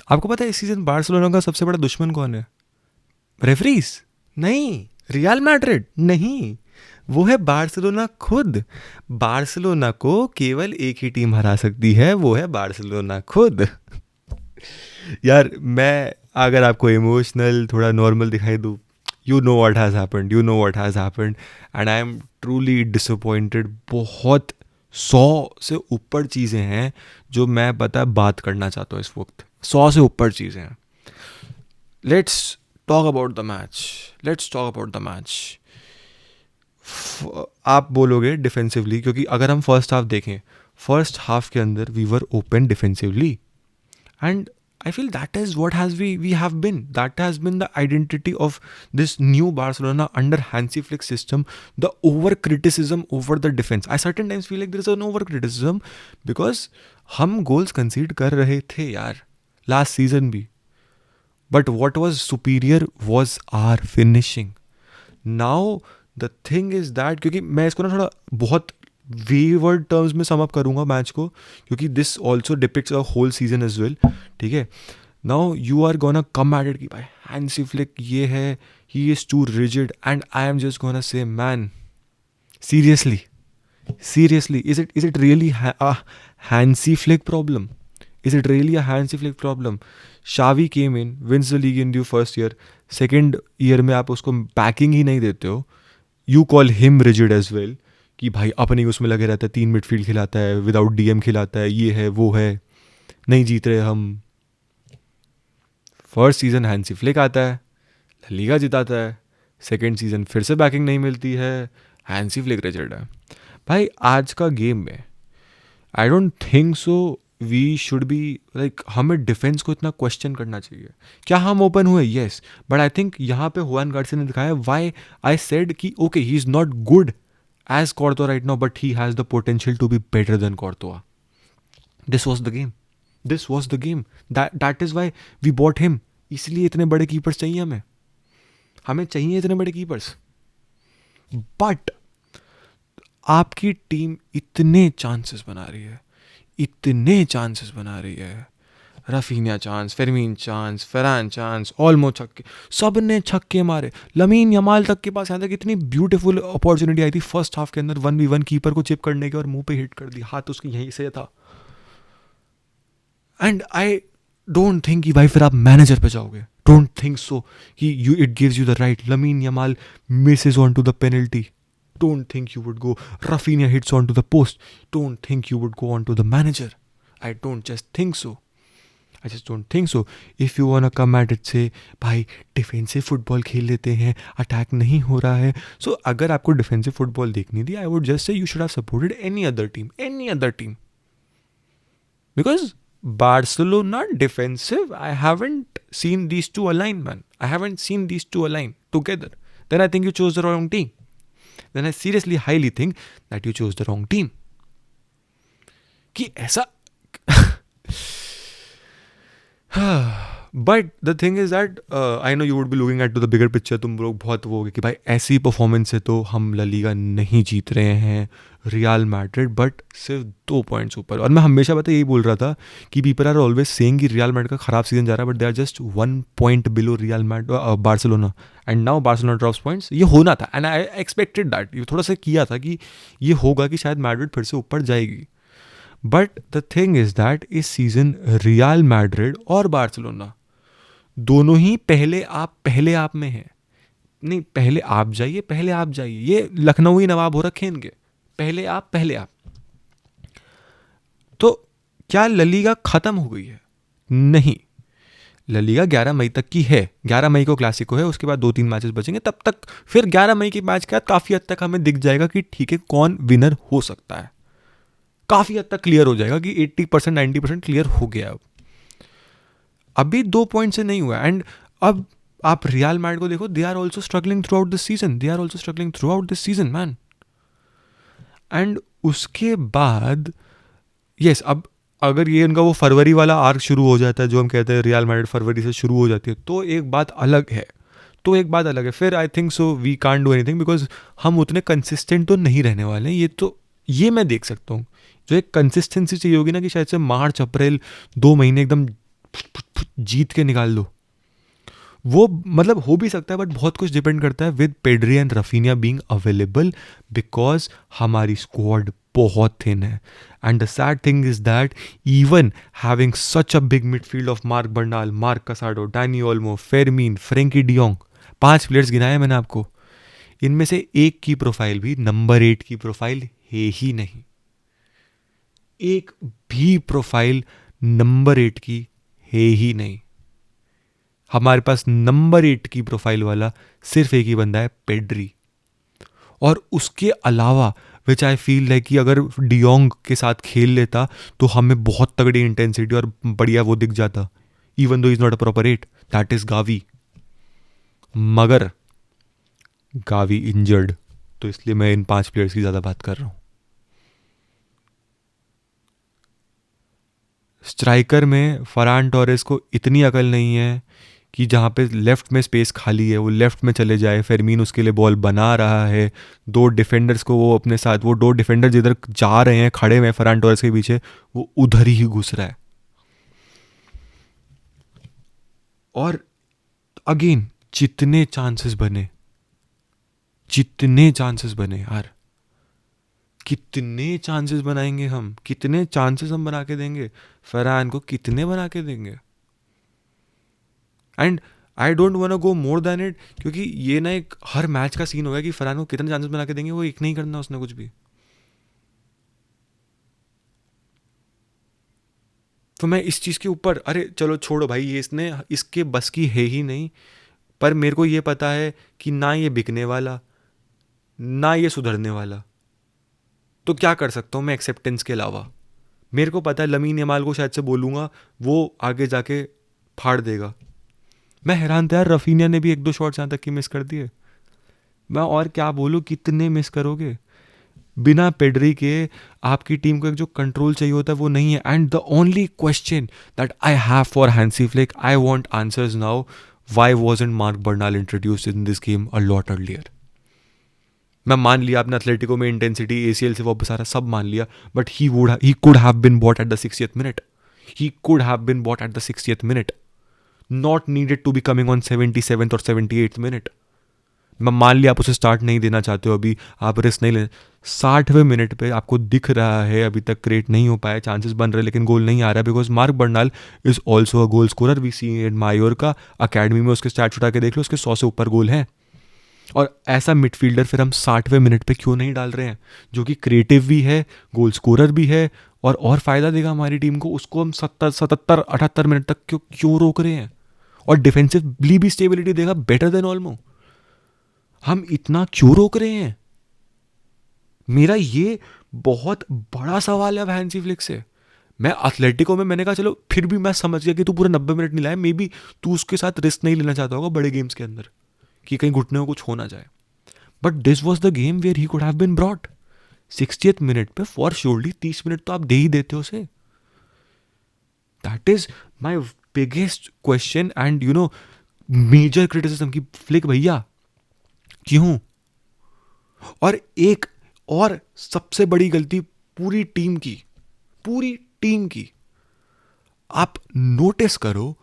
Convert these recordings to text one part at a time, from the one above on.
आपको पता है इस सीजन बार्सिलोना का सबसे बड़ा दुश्मन कौन है? रेफरीज नहीं, रियल मैड्रिड नहीं, वो है बार्सिलोना खुद। बार्सिलोना को केवल एक ही टीम हरा सकती है, वो है बार्सिलोना खुद। यार मैं अगर आपको इमोशनल थोड़ा नॉर्मल दिखाई दूँ, you know what has happened, you know what has happened, and I am truly disappointed. बहुत 100 से ऊपर चीज़ें हैं जो मैं बात करना चाहता हूँ इस वक्त। 100 से ऊपर चीज़ें हैं। Let's talk about the match, let's talk about the match. आप बोलोगे डिफेंसिवली, क्योंकि अगर हम फर्स्ट हाफ देखें, फर्स्ट हाफ के अंदर we were open defensively, and I feel that is what has we have been, that has been the identity of this new Barcelona under Hansi Flick system, the over criticism over the defense. I certain times feel like there is an over criticism because हम goals concede कर रहे थे यार last season भी, but what was superior was our finishing. Now the thing is that, क्योंकि मैं इसको ना थोड़ा बहुत वीवर्ड टर्म्स में सम अप करूंगा मैच को, क्योंकि this also depicts a whole season as well, ठीक है। Now you are gonna come at it कि भाई हैंसी फ्लिक ये है, he is too rigid, and I am just gonna say man seriously, seriously, is it really a Hansi Flick problem? Is it really a Hansi Flick problem? Xavi came in, wins the league in the first year, second year में आप उसको banking ही नहीं देते हो, you call him rigid as well, कि भाई अपने ही उसमें लगे रहता है, 3 मिडफील्ड खिलाता है, विदाउट डीएम खिलाता है, ये है वो है, नहीं जीत रहे हम। फर्स्ट सीजन हैंसी फ्लिक आता है, लीगा जिताता है, सेकेंड सीजन फिर से बैकिंग नहीं मिलती है, हैंसी फ्लिक रिजिड है। भाई आज का गेम में I don't think so we should be like, हमें डिफेंस को इतना क्वेश्चन करना चाहिए। क्या हम ओपन हुए? येस, बट आई थिंक यहाँ पे हुआन गार्सिया ने दिखाया वाई आई सेड कि okay he is not good as Courtois right now, but he has the potential to be better than Courtois. This was the game, this was the game, that is why we bought him. इसलिए इतने बड़े keepers चाहिए हमें, हमें चाहिए इतने बड़े keepers. But आपकी टीम इतने चांसेस बना रही है, इतने चांसेस बना रही है, Raphinha chance, Fermin chance, Ferran chance, Olmo छक्के, सब ने छक्के मारे, लमीन यमाल तक के पास यहाँ तक इतनी ब्यूटीफुल अपॉर्चुनिटी आई थी फर्स्ट हाफ के अंदर 1v1 कीपर को चिप करने की, और मुंह पे हिट कर दी, हाथ उसकी यहीं से था। एंड आई डोंट थिंक कि भाई फिर आप मैनेजर पे जाओगे, डोंट थिंक सो कि you it gives you the right. Lamine Yamal misses on to the penalty, don't think you would go. Rafinha hits onto the post, don't think you would go onto the manager. I don't just think so. I just don't think so. If you wanna come at it, say भाई defensive football खेल लेते हैं, attack नहीं हो रहा है, सो अगर आपको डिफेंसिव फुटबॉल देखनी थी, I would just say you should have supported any other team. Because Barcelona defensive, I haven't seen these two align, man. I haven't seen these two align together. Then I think you chose the wrong team. Then I seriously highly think that you chose the wrong team. कि ऐसा but the thing is that I know you would be looking at to the bigger picture, तुम लोग बहुत वो हो गए कि भाई ऐसी परफॉर्मेंस से तो हम ला लीगा नहीं जीत रहे हैं, रियल मैड्रिड बट सिर्फ 2 पॉइंट्स ऊपर। और मैं हमेशा यही बोल रहा था कि पीपल आर ऑलवेज सेइंग कि रियल मैड्रिड का खराब सीजन जा रहा है, but they are just 1 point below Real Madrid Barcelona, and now Barcelona drops points. ये होना था एंड आई एक्सपेक्टेड दैट, ये थोड़ा सा किया था कि ये होगा कि शायद मैड्रिड फिर से ऊपर जाएगी। But the thing is that इस सीजन रियल मैड्रिड और बार्सिलोना दोनों ही पहले आप में है। नहीं, पहले आप जाइए, ये लखनऊ नवाब हो रखे इनके, पहले आप। तो क्या ललीगा खत्म हो गई है? नहीं, ललीगा 11 मई तक की है। 11 मई को क्लासिको है, उसके बाद 2-3 मैचेस बचेंगे, तब तक फिर 11 मई के मैच के बाद काफ़ी हद तक हमें दिख जाएगा कि ठीक है कौन विनर हो सकता है। काफ़ी हद तक क्लियर हो जाएगा कि 80% 90% क्लियर हो गया। अब अभी 2 पॉइंट से नहीं हुआ। एंड अब आप रियल मैड्रिड को देखो, they are also struggling throughout this season, man. And उसके बाद यस, अब अगर ये उनका वो फरवरी वाला आर्क शुरू हो जाता है, जो हम कहते हैं रियल मैड्रिड फरवरी से शुरू हो जाती है, तो एक बात अलग है, फिर I think so we can't do anything, because हम उतने कंसिस्टेंट तो नहीं रहने वाले हैं। ये मैं देख सकता हूँ, जो एक कंसिस्टेंसी चाहिए होगी ना, कि शायद से मार्च अप्रैल 2 महीने एकदम जीत के निकाल दो। वो मतलब हो भी सकता है, बट बहुत कुछ डिपेंड करता है with Pedri and Raphinha being available, because हमारी स्क्वाड बहुत थिन है। And the sad thing is that even having such a big midfield of Marc Bernal, Marc Casado, Dani Olmo, Fermin, Frenkie डियोंग, 5 players गिनाए मैंने आपको, इनमें से एक की प्रोफाइल भी नंबर 8 की प्रोफाइल है ही नहीं। एक भी प्रोफाइल नंबर 8 की है ही नहीं। हमारे पास नंबर 8 की प्रोफाइल वाला सिर्फ एक ही बंदा है, पेड्री। और उसके अलावा विच आई फील लाइक कि अगर डियोंग के साथ खेल लेता तो हमें बहुत तगड़ी इंटेंसिटी और बढ़िया वो दिख जाता, even though is not a proper 8, that is Gavi. मगर गावी इंजर्ड, तो इसलिए मैं इन 5 प्लेयर्स की ज़्यादा बात कर रहा हूँ। स्ट्राइकर में फरान टोरेस को इतनी अकल नहीं है कि जहाँ पे लेफ्ट में स्पेस खाली है वो लेफ्ट में चले जाए, फेरमीन उसके लिए बॉल बना रहा है, दो डिफेंडर्स को वो अपने साथ, वो दो डिफेंडर जिधर जा रहे हैं खड़े हुए हैं फरान टोरेस के पीछे, वो उधर ही घुस रहा है। और अगेन जितने चांसेस बने यार, कितने चांसेस बनाएंगे हम, कितने चांसेस हम बना के देंगे फरहान को, कितने बना के देंगे। And I don't want to go more than it, क्योंकि ये ना एक हर मैच का सीन हो गया कि फरहान को कितने चांसेस बना के देंगे, वो एक नहीं करना उसने कुछ भी। तो मैं इस चीज़ के ऊपर, अरे चलो छोड़ो भाई, ये इसने इसके बस की है ही नहीं। पर मेरे को ये पता है कि ना ये बिकने वाला, ना ये सुधरने वाला। तो क्या कर सकता हूँ मैं एक्सेप्टेंस के अलावा? मेरे को पता है लमीन यमाल को शायद से बोलूँगा वो आगे जाके फाड़ देगा। मैं हैरान था यार, रफीनिया ने भी 1-2 शॉट्स यहाँ तक की मिस कर दिए। मैं और क्या बोलूँ, कितने मिस करोगे? बिना पेड्री के आपकी टीम को एक जो कंट्रोल चाहिए होता है वो नहीं है। And the only question that I have for Hansi Flick, I want answers now, why wasn't mark Bernal introduced in this game a lot earlier? मैं मान लिया आपने एथलेटिको में इंटेंसिटी, एसीएल से वापस आ रहा, सब मान लिया, but he could have been bought at the 60th minute, he could have been bought at the 60th minute, not needed to be coming on 77th और 78th मिनट। मैं मान लिया आप उसे स्टार्ट नहीं देना चाहते हो, अभी आप रिस्क नहीं ले, 60वें मिनट पे आपको दिख रहा है अभी तक क्रिएट नहीं हो पाया, चांसेस बन रहे लेकिन गोल नहीं आ रहा है, because Marc Bernal is also a goal scorer. We see in Mallorca academy में उसके स्टैट्स उठा के देख लो, उसके 100 से ऊपर गोल हैं। और ऐसा मिडफील्डर फिर हम 60वें मिनट पे क्यों नहीं डाल रहे हैं, जो कि क्रिएटिव भी है, गोल स्कोरर भी है, और फ़ायदा देगा हमारी टीम को, उसको हम 77 78 मिनट तक क्यों क्यों रोक रहे हैं? और डिफेंसिवली भी स्टेबिलिटी देगा बेटर देन ऑल्मो, हम इतना क्यों रोक रहे हैं? मेरा ये बहुत बड़ा सवाल है अब हैंसी फ्लिक से। मैं एथलेटिको में मैंने कहा चलो फिर भी मैं समझ गया कि तू पूरे 90 मिनट नहीं लाया, मे बी तू उसके साथ रिस्क नहीं लेना चाहता होगा बड़े गेम्स के अंदर कि कहीं घुटने को कुछ हो ना जाए। But this was the game where he could have been brought 60th minute पे फॉर श्योरली। 30 मिनट तो आप दे ही देते हो उसे। That is my biggest question and you know major criticism की फ्लिक भैया क्यों? और एक और सबसे बड़ी गलती पूरी टीम की, आप नोटिस करो,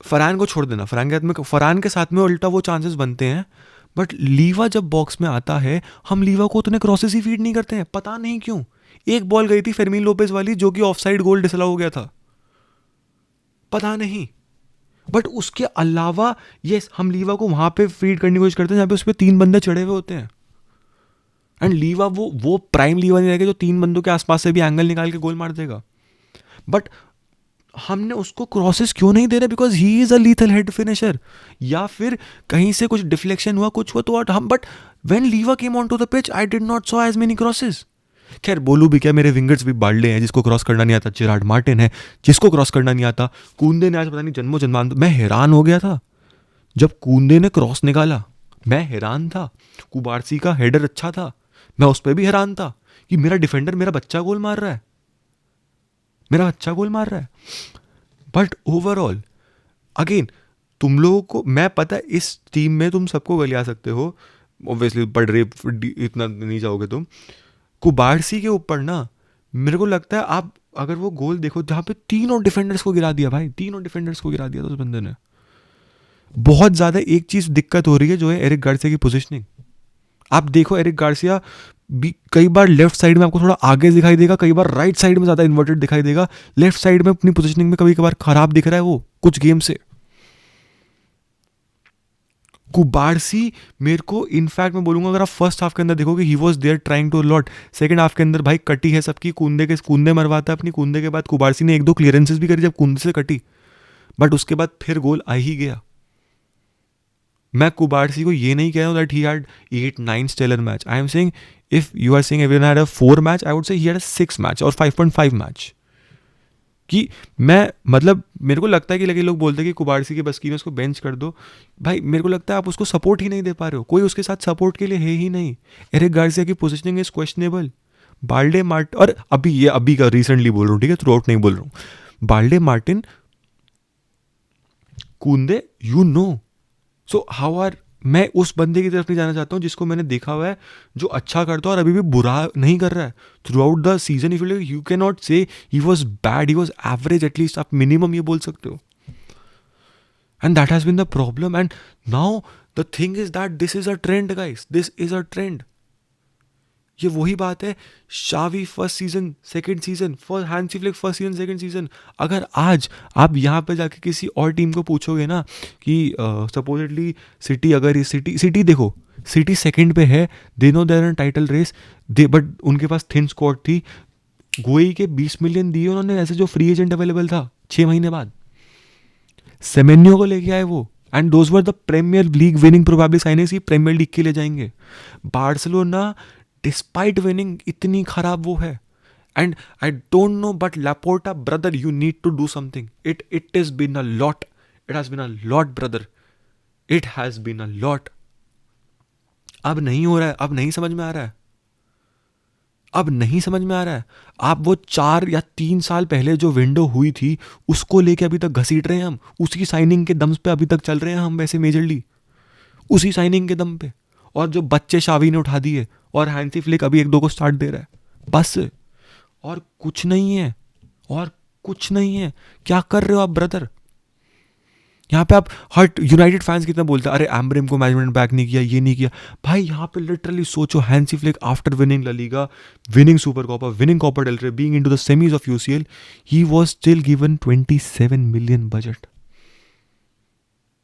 फरहान को छोड़ देना, फरहान के साथ में उल्टा वो चांसेस बनते हैं, बट लीवा जब बॉक्स में आता है हम लीवा को उतने क्रॉसेस ही फीड नहीं करते हैं, पता नहीं क्यों। एक बॉल गई थी फेरमीन लोपेज वाली जो कि ऑफसाइड गोल डिसअलाउ हो गया था, पता नहीं। बट उसके अलावा ये हम लीवा को वहां पे फीड करने की कोशिश करते हैं जहां पे उस पर 3 बंदे चढ़े हुए होते हैं। एंड लीवा वो प्राइम लीवा नहीं रहेगा जो 3 बंदों के आसपास से भी एंगल निकाल के गोल मार देगा। बट हमने उसको क्रॉसेस क्यों नहीं दे रहे? Because he is a lethal head finisher, या फिर कहीं से कुछ डिफ्लेक्शन हुआ, कुछ हुआ तो हम, but when Lewa came on to the pitch I did not saw as many crosses. खैर बोलूँ भी क्या, मेरे विंगर्स भी बाल्डे हैं जिसको क्रॉस करना नहीं आता, जेरार्ड मार्टिन है जिसको क्रॉस करना नहीं आता, कूंदे ने आज पता नहीं जन्मों जन्मांत, मैं हैरान हो गया था जब कूंदे ने क्रॉस निकाला, मैं हैरान था। कुबारसी का हेडर अच्छा था, मैं उस पर भी हैरान था कि मेरा डिफेंडर मेरा बच्चा गोल मार रहा है, मेरा बच्चा गोल मार रहा है। बट ओवरऑल अगेन तुम लोगों को मैं पता है इस टीम में तुम सबको गलिया सकते हो, ऑब्वियसली पढ़ रहे इतना नहीं जाओगे तुम। कुबारसी के ऊपर ना मेरे को लगता है आप अगर वो गोल देखो जहाँ पे तीनों डिफेंडर्स को गिरा दिया भाई, तीनों डिफेंडर्स को गिरा दिया था उस बंदे ने। बहुत ज़्यादा एक चीज़ दिक्कत हो रही है जो है एरिक गार्सिया की पोजीशनिंग। आप देखो एरिक गार्सिया भी कई बार लेफ्ट साइड में आपको थोड़ा आगे दिखाई देगा, कई बार राइट साइड में ज़्यादा इन्वर्टेड दिखाई देगा, लेफ्ट साइड में अपनी पोजीशनिंग में कभी कभार खराब दिख रहा है वो कुछ गेम से। कुबारसी मेरे को इनफैक्ट मैं बोलूंगा अगर आप फर्स्ट हाफ के अंदर देखोगे he was there trying to lot, second half के अंदर भाई कटी है सबकी, कूंदे मरवाता है अपनी, कूंदे के बाद कुबारसी ने एक दो क्लियरेंसेस भी करी जब कूंदे से कटी, बट उसके बाद फिर गोल आ ही गया। मैं कुबारसी को ये नहीं कह रहा हूँ that he had 8-9 stellar match, I am saying if you are saying everyone had a 4 match, I would say he had a 6 match और 5.5 मैच। कि मैं मतलब मेरे को लगता है कि लगे लोग बोलते हैं कि कुबारसी के बस की उसको बेंच कर दो, भाई मेरे को लगता है आप उसको सपोर्ट ही नहीं दे पा रहे हो, कोई उसके साथ सपोर्ट के लिए है ही नहीं। एरिक गार्सिया की positioning is questionable. Balde Martin, और अभी का रिसेंटली बोल रहा हूँ ठीक है, थ्रू आउट नहीं बोल रहा हूँ, Balde Martin, Kounde, you know, so how are, मैं उस बंदे की तरफ नहीं जाना चाहता हूँ जिसको मैंने देखा हुआ है जो अच्छा करता है और अभी भी बुरा नहीं कर रहा है throughout the season. If you can not say he was bad, he was average, at least आप मिनिमम ये बोल सकते हो। And that has been the problem, and now the thing is that this is a trend guys, this is a trend. ये वही बात है, Xavi first season second season, first Hansi Flick first season second season. अगर आज आप यहाँ पे जाके किसी और टीम को पूछोगे ना कि सपोजिटली सिटी, अगर ये सिटी देखो, सिटी सेकंड पे है, they know they're in title race, they but उनके पास थिन स्क्वाड थी, गोई के 20 मिलियन दिए उन्होंने ऐसे जो फ्री एजेंट अवेलेबल था 6 महीने बाद, सेमेन्यो को लेके आए वो, and those were the Premier League winning probably signings, he Premier League के लिए जाएंगे। बार्सिलोना डिस्पाइट विनिंग इतनी खराब वो है, and I don't know but Laporta brother you need to do something, it is been a lot, it has been a lot brother, it has been a lot. अब नहीं हो रहा है, अब नहीं समझ में आ रहा है, अब नहीं समझ में आ रहा है। आप वो 4 या 3 साल पहले जो विंडो हुई थी उसको लेके अभी तक घसीट रहे हैं हम, उसी साइनिंग के दम पे अभी तक चल रहे हैं हम वैसे मेजरली, उसी साइनिंग के दम पे, और जो बच्चे शावी ने उठा दिए, और हैंसी फ्लिक अभी एक दो को स्टार्ट दे रहा है, बस, और कुछ नहीं है, और कुछ नहीं है। क्या कर रहे हो आप ब्रदर? यहाँ पे आप हर्ट यूनाइटेड फैंस कितना बोलते हैं, अरे एम्ब्रेम को मैनेजमेंट बैक नहीं किया, ये नहीं किया, भाई यहाँ पे लिटरली सोचो, Hansi Flick after winning La Liga, winning Super Copa, winning Copa del Rey, being into the semis of UCL, he was still given 27 million budget,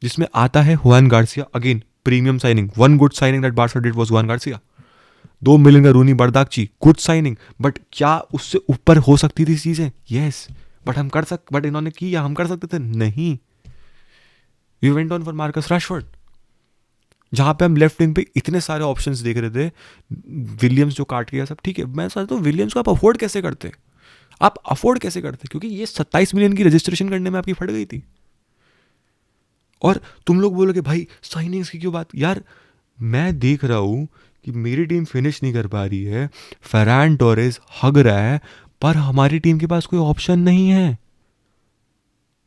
जिसमें आता है Joan Garcia, again premium signing, one good signing that Barca did was Joan Garcia, 2 million का Roony Bardghji, good signing, but क्या उससे ऊपर हो सकती थी चीजें? यस, बट इन्होंने किया, हम कर सकते थे नहीं। We went on for Marcus Rashford, जहाँ पे हम लेफ्ट विंग पे इतने सारे ऑप्शंस देख रहे थे, विलियम्स जो काट गया सब ठीक है, मैं सोचता हूँ विलियम्स को आप अफोर्ड कैसे करते, आप अफोर्ड कैसे करते, क्योंकि ये 27 मिलियन की रजिस्ट्रेशन करने में आपकी फट गई थी। और तुम लोग बोलोगे भाई साइनिंग्स की क्यों बात, यार मैं देख रहा हूँ कि मेरी टीम फिनिश नहीं कर पा रही है, फरहान टोरेस हग रहा है, पर हमारी टीम के पास कोई ऑप्शन नहीं है,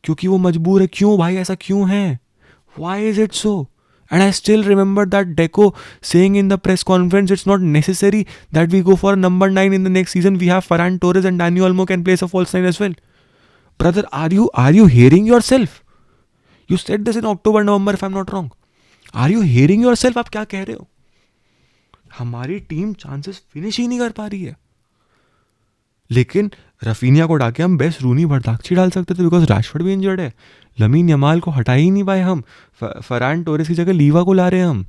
क्योंकि वो मजबूर है। क्यों भाई, ऐसा क्यों है? Why is it so? And I still remember that Deco saying in the press conference, it's not necessary that we go for number 9 in the next season. We have Ferran Torres and Dani Olmo can play as a false nine as well. Brother, are you hearing yourself? You said this in October, November, if I'm not wrong. Are you hearing yourself? आप क्या कह रहे हो? हमारी team chances finish ही नहीं कर पा रही है, लेकिन रफीनिया को डाके हम बेस्ट रूनी बर्दाकची डाल सकते थे बिकॉज रैशफोर्ड भी इंजर्ड है, लमीन यमाल को हटा ही नहीं पाए हम, फरहान टोरेस की जगह लीवा को ला रहे हैं हम,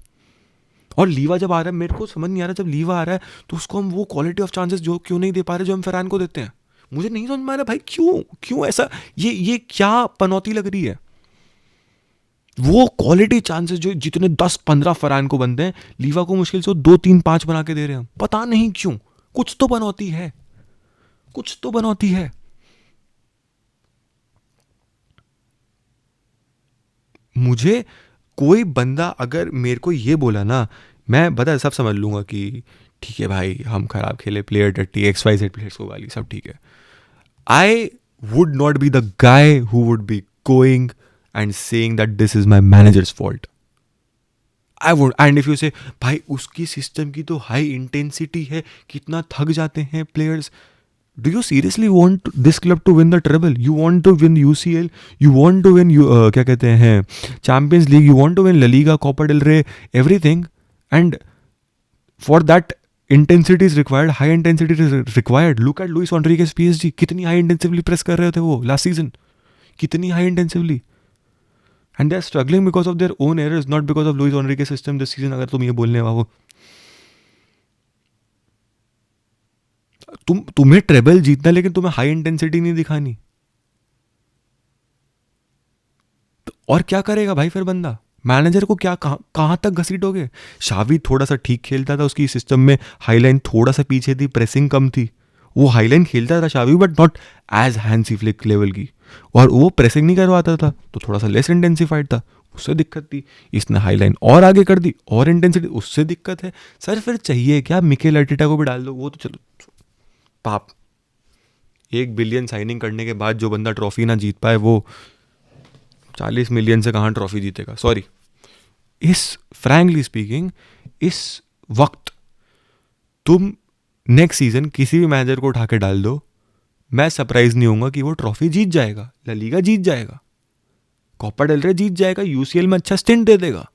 और लीवा जब आ रहा है मेरे को समझ नहीं आ रहा, जब लीवा आ रहा है तो उसको हम वो क्वालिटी ऑफ चांसेस जो क्यों नहीं दे पा रहे जो हम फरहान को देते हैं। मुझे नहीं समझ में आ रहा भाई, क्यों क्यों ऐसा, ये क्या पनौती लग रही है? वो क्वालिटी चांसेस जो जितने 10-15 फरहान को बनते हैं, लीवा को मुश्किल से 2-3-5 बना के दे रहे हैं हम, पता नहीं क्यों, कुछ तो बनौती है, कुछ तो बनौती है। मुझे कोई बंदा अगर मेरे को ये बोला ना, मैं बता सब समझ लूंगा कि ठीक है भाई हम खराब खेले, प्लेयर डट्टी, XYZ प्लेयर्स को गाली, सब ठीक है। I would not be the guy who would be going and saying that this is my managers fault. I would, and if you से भाई उसकी सिस्टम की तो हाई इंटेंसिटी है, कितना थक जाते हैं players, Do you seriously want this club to win the treble? You want to win UCL, you want to win क्या कहते हैं Champions League, you want to win La Liga, Copa del Rey, everything, and for that intensity is required, high intensity is required. Look at Luis Enrique's PSG, कितनी high intensively press कर रहे थे वो last season, कितनी high intensively, and they are struggling because of their own errors, not because of Luis Enrique's system this season. अगर तुम ये बोलने वाले, तुम्हें ट्रेबल जीतना लेकिन तुम्हें हाई इंटेंसिटी नहीं दिखानी, तो और क्या करेगा भाई फिर बंदा? मैनेजर को क्या कहाँ तक घसीटोगे? शावी थोड़ा सा ठीक खेलता था, उसकी सिस्टम में हाईलाइन थोड़ा सा पीछे थी, प्रेसिंग कम थी, वो हाईलाइन खेलता था Xavi, but not as Hansi Flick level की, और वो प्रेसिंग नहीं करवाता था तो थोड़ा सा लेस इंटेंसिफाइड था, उससे दिक्कत थी। इसने हाईलाइन और आगे कर दी और इंटेंसिटी, उससे दिक्कत है। सर फिर चाहिए क्या? मिकेल अर्टेटा को भी डाल दो, वो तो चलो पाप। 1 बिलियन साइनिंग करने के बाद जो बंदा ट्रॉफी ना जीत पाए, वो 40 मिलियन से कहाँ ट्रॉफी जीतेगा? सॉरी, फ्रैंकली स्पीकिंग, इस वक्त तुम नेक्स्ट सीजन किसी भी मैनेजर को उठा के डाल दो, मैं सरप्राइज नहीं होऊंगा कि वो ट्रॉफी जीत जाएगा, ला लीगा जीत जाएगा, कोपा डेल रे जीत जाएगा, यूसीएल में अच्छा स्टिंट दे देगा।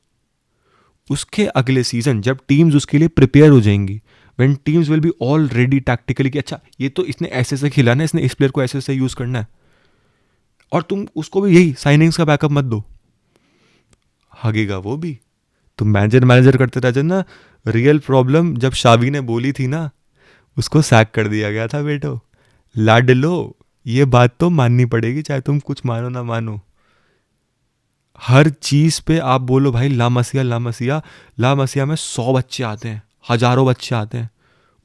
उसके अगले सीजन जब टीम्स उसके लिए प्रिपेयर हो जाएंगी, when teams will be already tactically कि अच्छा ये तो इसने ऐसे से खिलाना है, इसने इस प्लेयर को ऐसे से यूज करना है, और तुम उसको भी यही साइनिंग्स का बैकअप मत दो, हगेगा वो भी। तुम मैनेजर करते रह जाना। रियल प्रॉब्लम जब शावी ने बोली थी ना, उसको सैक कर दिया गया था बेटो। लाड लो, ये बात तो माननी पड़ेगी, चाहे तुम कुछ मानो ना मानो। हर चीज़ पे आप बोलो भाई ला मसीहा ला मसीहा, ला मसीहा में 100 बच्चे आते हैं, हजारों बच्चे आते हैं,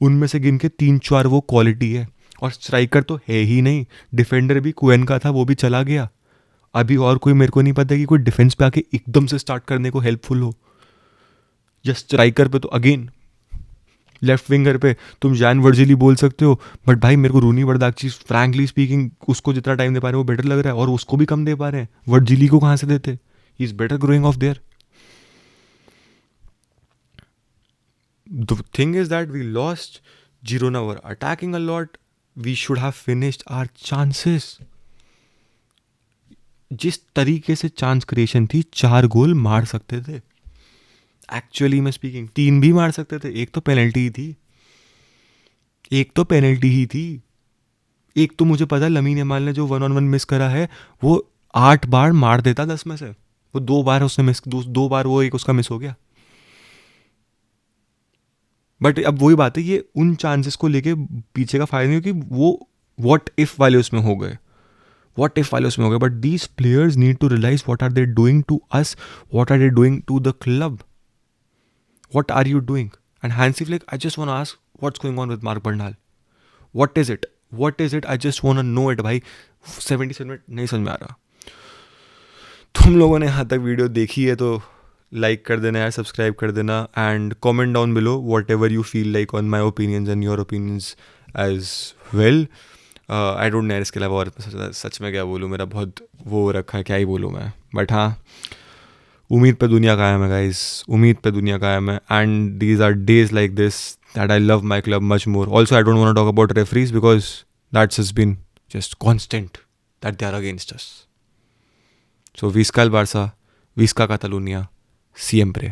उनमें से गिन के 3-4 वो क्वालिटी है, और स्ट्राइकर तो है ही नहीं। डिफेंडर भी कुएन का था, वो भी चला गया। अभी और कोई मेरे को नहीं पता कि कोई डिफेंस पे आके एकदम से स्टार्ट करने को हेल्पफुल हो। जस्ट स्ट्राइकर पे तो अगेन, लेफ्ट विंगर पे तुम जैन वर्जिली बोल सकते हो, बट भाई मेरे को रूनी बर्दाची फ्रैंकली स्पीकिंग उसको जितना टाइम दे पा रहे हैं वो बेटर लग रहा है, और उसको भी कम दे पा रहे हैं। वर्जिली को कहाँ से देते? He is better growing of their. The thing is that we lost. Girona were attacking a lot. We should have finished our chances. जिस तरीके से चांस क्रिएशन थी, 4 गोल मार सकते थे। एक्चुअली में स्पीकिंग 3 भी मार सकते थे, एक तो पेनल्टी ही थी, एक तो मुझे पता है लमीन यमाल ने जो 1-on-1 मिस करा है, वो 8 बार मार देता 10 में से, वो 2 बार उसने मिस, 2 बार वो एक उसका मिस हो गया। बट अब वही बात है, ये उन चांसेस को लेके पीछे का फायदा नहीं, क्योंकि वो व्हाट इफ वाले उसमें हो गए, but these players need to realize what are they doing to us, what are they doing to the club, what are you doing? And Hansi Flick, I just want to ask what's going on with Marc Bernal, what is it? I just want to know it भाई। 77 minute नहीं समझ में आ रहा। तुम लोगों ने यहाँ तक वीडियो देखी है तो लाइक कर देना यार, सब्सक्राइब कर देना, and comment down below whatever you feel like on my opinions and your opinions as well. I don't know इसके अलावा और सच में क्या बोलूँ, मेरा बहुत वो रखा है, क्या ही बोलूँ मैं। बट हाँ, उम्मीद पे दुनिया कायम है गाइस, उम्मीद पे दुनिया कायम है, and these are days like this that I love my club much more. Also I don't want to talk about referees because that's has been just constant that they are against us. So Visca el Barça, Visca Catalunya, siempre.